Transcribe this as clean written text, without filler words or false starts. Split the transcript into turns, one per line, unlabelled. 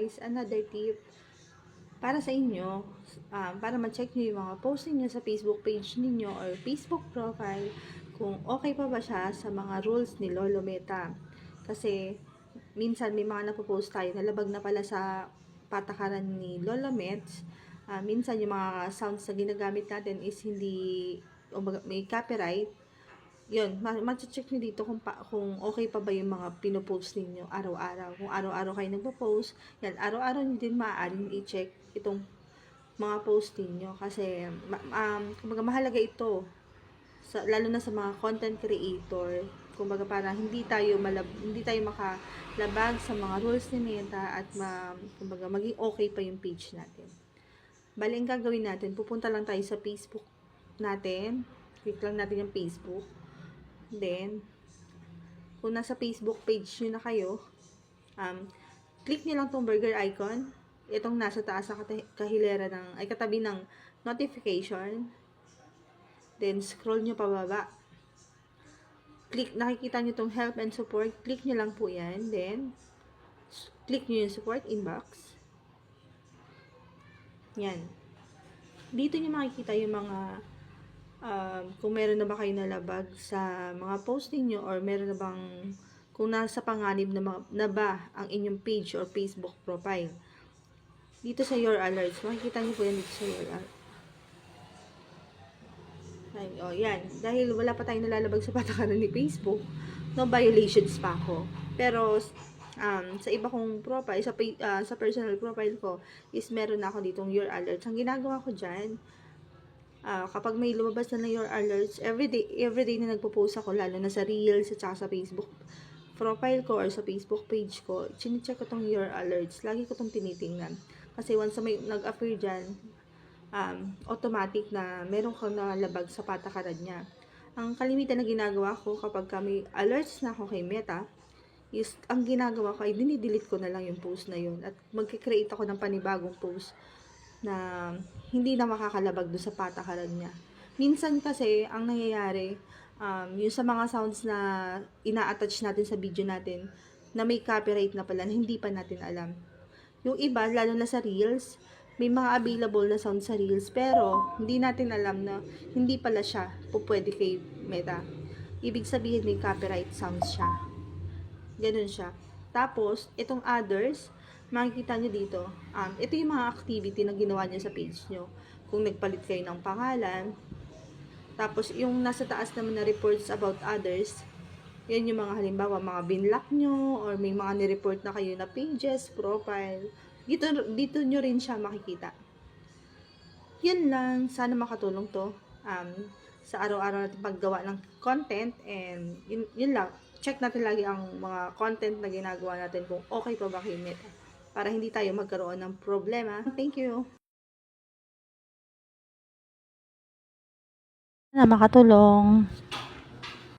guys, another tip para sa inyo, para ma-check nyo yung mga post niyo sa Facebook page ninyo or Facebook profile kung okay pa ba siya sa mga rules ni Lolo Meta. Kasi minsan may mga napopost tayo na labag na pala sa patakaran ni Lolo Mets. Minsan yung mga sounds na ginagamit natin is hindi, may copyright. Yun, ma-check nyo dito kung okay pa ba yung mga pinopost ninyo araw-araw. Kung araw-araw kayo nagpo-post, yan, araw-araw nyo din maaaring i-check itong mga post ninyo. Kasi, kumbaga mahalaga ito, lalo na sa mga content creator. Kumbaga para hindi tayo makalabag sa mga rules ni Meta at kumbaga maging okay pa yung page natin. Bali, ang gagawin natin, pupunta lang tayo sa Facebook natin. Click lang natin yung Facebook. Then, kung nasa Facebook page nyo na kayo, click nyo lang tong burger icon. Itong nasa taas sa kahilera katabi ng notification. Then, scroll nyo pababa. Nakikita nyo tong help and support. Click nyo lang po yan. Then, click nyo yung support inbox. Yan. Dito nyo makikita yung mga kung meron na ba kayo nalabag sa mga posting nyo or meron na bang kung nasa panganib na ba ang inyong page or Facebook profile. Dito sa your alerts, makikita nyo po yan dito sa your alerts. Yan. Dahil wala pa tayong nalalabag sa patakaran ni Facebook, no violations pa ako. Pero, sa iba kong profile, sa personal profile ko, is meron na ako ditong your alerts. Ang ginagawa ko dyan, kapag may lumabas na your alerts, everyday na nagpo-post ako, lalo na sa Reels at saka sa Facebook profile ko or sa Facebook page ko, chine-check ko tong your alerts. Lagi ko tong tinitingnan. Kasi once may nag-appear dyan, automatic na meron kang nalabag sa patakaran niya. Ang kalimitan na ginagawa ko kapag may alerts na ako kay Meta, is ang ginagawa ko ay dinidelete ko na lang yung post na yun at magkikreate ako ng panibagong post na hindi na makakalabag doon sa patakaran niya. Minsan kasi, ang nangyayari, yung sa mga sounds na ina-attach natin sa video natin, na may copyright na pala, na hindi pa natin alam. Yung iba, lalo na sa Reels, may mga available na sounds sa Reels, pero hindi natin alam na hindi pala siya pwede kay Meta. Ibig sabihin, may copyright sounds siya. Ganun siya. Tapos, itong others, makikita nyo dito, ito yung mga activity na ginawa nyo sa page nyo. Kung nagpalit kayo ng pangalan, tapos yung nasa taas naman na reports about others, yan yung mga halimbawa, mga binlock nyo, or may mga nireport na kayo na pages, profile. Dito nyo rin siya makikita. Yan lang, sana makatulong to sa araw-araw natin paggawa ng content, and yun lang. Check natin lagi ang mga content na ginagawa natin kung okay pa ba kay Meta, para hindi tayo magkaroon ng problema. Thank you.
Na makatulong.